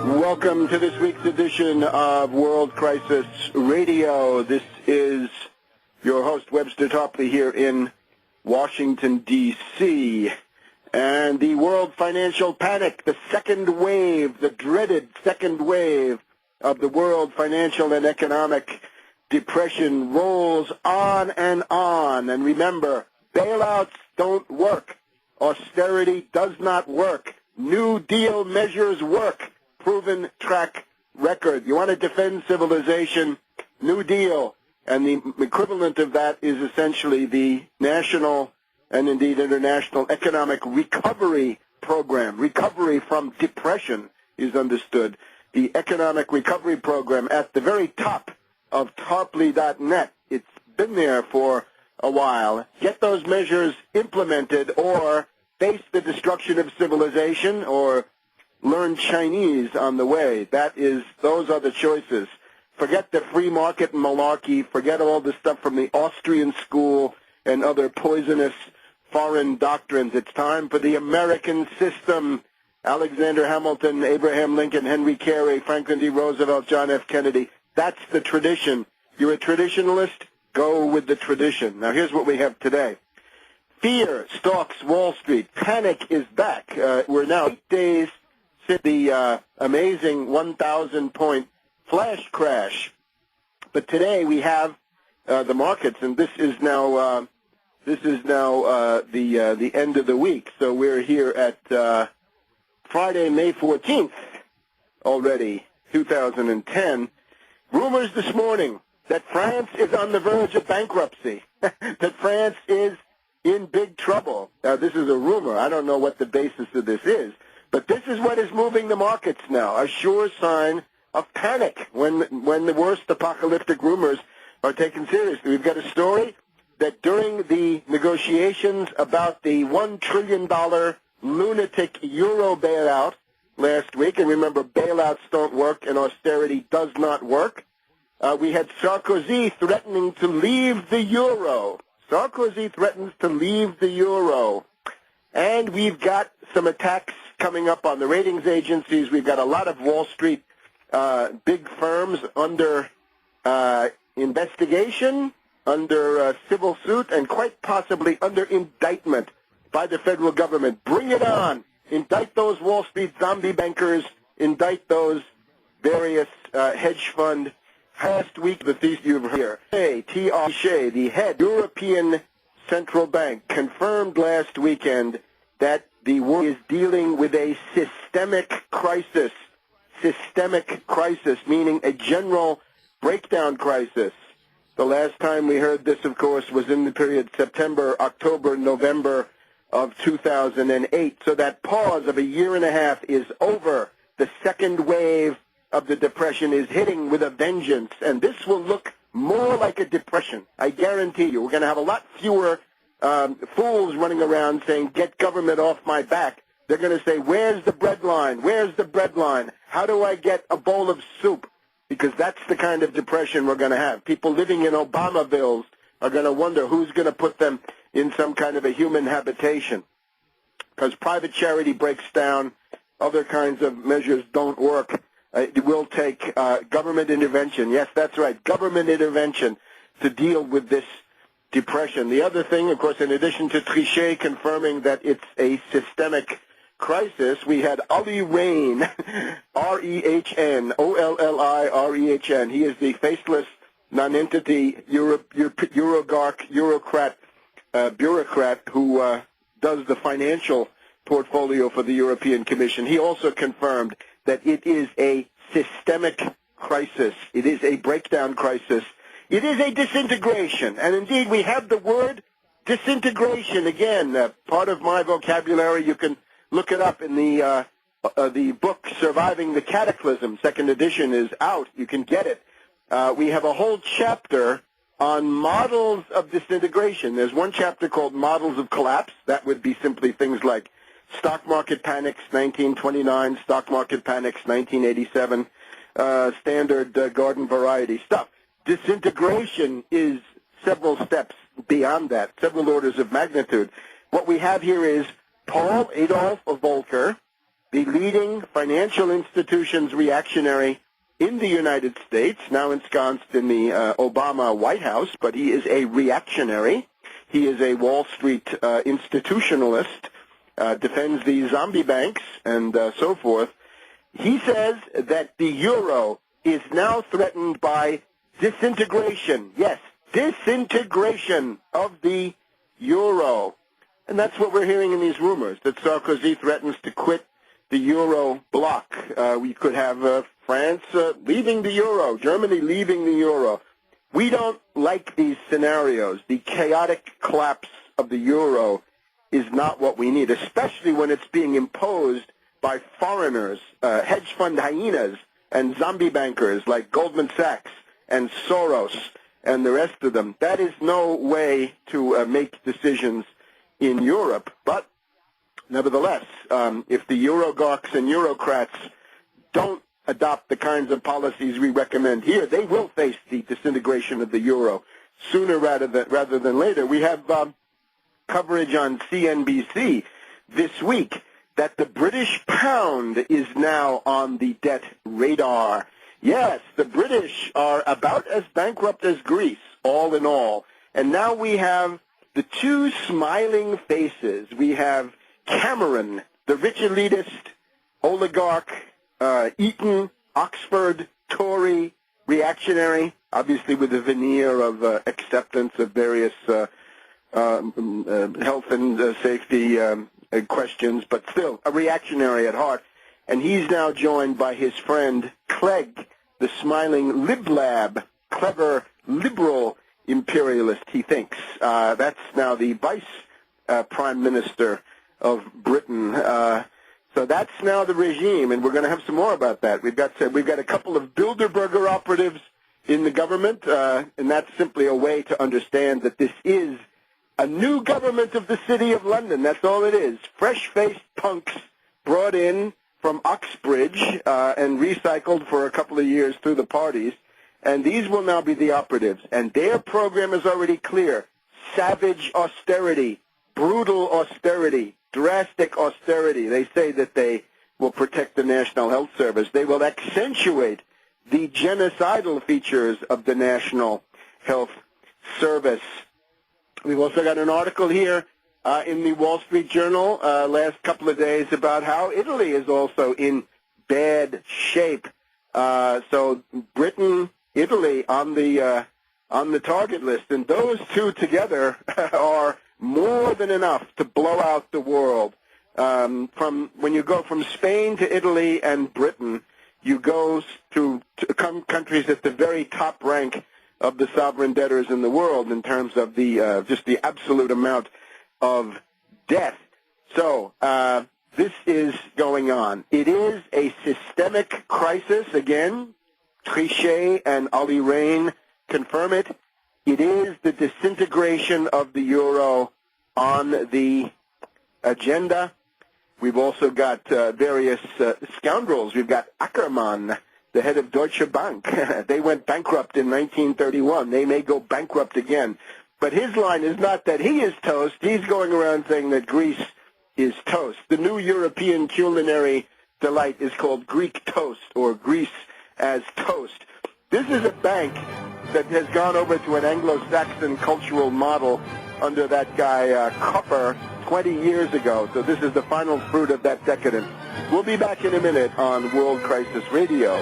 Welcome to this week's edition of World Crisis Radio. This is your host, Webster Tarpley, here in Washington, D.C. And the world financial panic, the second wave, the dreaded second wave of the world financial and economic depression rolls on and on. And remember, bailouts don't work. Austerity does not work. New Deal measures work. Proven track record. You want to defend civilization, New Deal, and the equivalent of that is essentially the national and indeed international economic recovery program. Recovery from depression is understood. The economic recovery program at the very top of Tarpley.net. It's been there for a while. Get those measures implemented or face the destruction of civilization or learn Chinese on the way. Those are the choices. Forget the free market and malarkey. Forget all the stuff from the Austrian school and other poisonous foreign doctrines. It's time for the American system. Alexander Hamilton, Abraham Lincoln, Henry Carey, Franklin D. Roosevelt, John F. Kennedy. That's the tradition. You're a traditionalist? Go with the tradition. Now here's what we have today. Fear stalks Wall Street. Panic is back. We're now 8 days since the amazing 1,000-point flash crash. But today we have the markets, and this is now the end of the week. So we're here at Friday, May 14th already, 2010. Rumors this morning that France is on the verge of bankruptcy, that France is in big trouble. Now, this is a rumor. I don't know what the basis of this is. But this is what is moving the markets now, a sure sign of panic when the worst apocalyptic rumors are taken seriously. We've got a story that during the negotiations about the $1 trillion lunatic euro bailout last week, and remember, bailouts don't work and austerity does not work, we had Sarkozy threatening to leave the euro. Sarkozy threatens to leave the euro. And we've got some attacks coming up on the ratings agencies. We've got a lot of Wall Street big firms under investigation, under civil suit, and quite possibly under indictment by the federal government. Bring it on. Indict those Wall Street zombie bankers. Indict those various hedge fund. Last week, the thief you've heard here, T.R. Shea, the head European Central Bank, confirmed last weekend that the world is dealing with a systemic crisis, meaning a general breakdown crisis. The last time we heard this, of course, was in the period September, October, November of 2008. So that pause of a year and a half is over. The second wave of the depression is hitting with a vengeance, and this will look more like a depression. I guarantee you. We're going to have a lot fewer fools running around saying, get government off my back. They're going to say, where's the bread line? Where's the bread line? How do I get a bowl of soup? Because that's the kind of depression we're going to have. People living in Obamavilles are going to wonder who's going to put them in some kind of a human habitation. Because private charity breaks down, other kinds of measures don't work. It will take government intervention. Yes, that's right, government intervention to deal with this depression. The other thing, of course, in addition to Trichet confirming that it's a systemic crisis, we had Olli Rehn, R-E-H-N, O-L-L-I-R-E-H-N. He is the faceless non-entity bureaucrat who does the financial portfolio for the European Commission. He also confirmed that it is a systemic crisis. It is a breakdown crisis. It is a disintegration. And indeed, we have the word disintegration. Again, part of my vocabulary, you can look it up in the book Surviving the Cataclysm. Second edition is out. You can get it. We have a whole chapter on models of disintegration. There's one chapter called Models of Collapse. That would be simply things like stock market panics, 1929, stock market panics, 1987, standard garden variety stuff. Disintegration is several steps beyond that, several orders of magnitude. What we have here is Paul Adolf Volcker, the leading financial institutions reactionary in the United States, now ensconced in the Obama White House, but he is a reactionary. He is a Wall Street institutionalist, defends the zombie banks and so forth. He says that the euro is now threatened by disintegration. Yes, disintegration of the euro. And that's what we're hearing in these rumors, that Sarkozy threatens to quit the euro bloc. We could have France leaving the euro, Germany leaving the euro. We don't like these scenarios. The chaotic collapse of the euro is not what we need, especially when it's being imposed by foreigners, hedge fund hyenas, and zombie bankers like Goldman Sachs and Soros and the rest of them. That is no way to make decisions in Europe. But nevertheless, if the Eurogawks and Eurocrats don't adopt the kinds of policies we recommend here, they will face the disintegration of the euro sooner rather than later. We have coverage on CNBC this week that the British pound is now on the debt radar. Yes, the British are about as bankrupt as Greece, all in all. And now we have the two smiling faces. We have Cameron, the rich elitist, oligarch, Eton, Oxford, Tory, reactionary, obviously with a veneer of acceptance of various health and safety questions, but still a reactionary at heart. And he's now joined by his friend Clegg, the smiling liblab, clever liberal imperialist, he thinks. That's now the vice prime minister of Britain. So that's now the regime, and we're going to have some more about that. We've got a couple of Bilderberger operatives in the government, and that's simply a way to understand that this is a new government of the City of London. That's all it is. Fresh-faced punks brought in from Uxbridge and recycled for a couple of years through the parties, and these will now be the operatives. And their program is already clear. Savage austerity, brutal austerity, drastic austerity. They say that they will protect the National Health Service. They will accentuate the genocidal features of the National Health Service. We've also got an article here in the Wall Street Journal last couple of days about how Italy is also in bad shape. So Britain, Italy on the target list, and those two together are more than enough to blow out the world. From when you go from Spain to Italy and Britain, you go to countries at the very top rank of the sovereign debtors in the world in terms of the just the absolute amount of debt. So this is going on. It is a systemic crisis. Again, Trichet and Olli Rehn confirm it. It is the disintegration of the euro on the agenda. We've also got various scoundrels. We've got Ackermann, the head of Deutsche Bank. They went bankrupt in 1931. They may go bankrupt again. But his line is not that he is toast. He's going around saying that Greece is toast. The new European culinary delight is called Greek toast, or Greece as toast. This is a bank that has gone over to an Anglo-Saxon cultural model under that guy Copper 20 years ago. So this is the final fruit of that decadence. We'll be back in a minute on World Crisis Radio.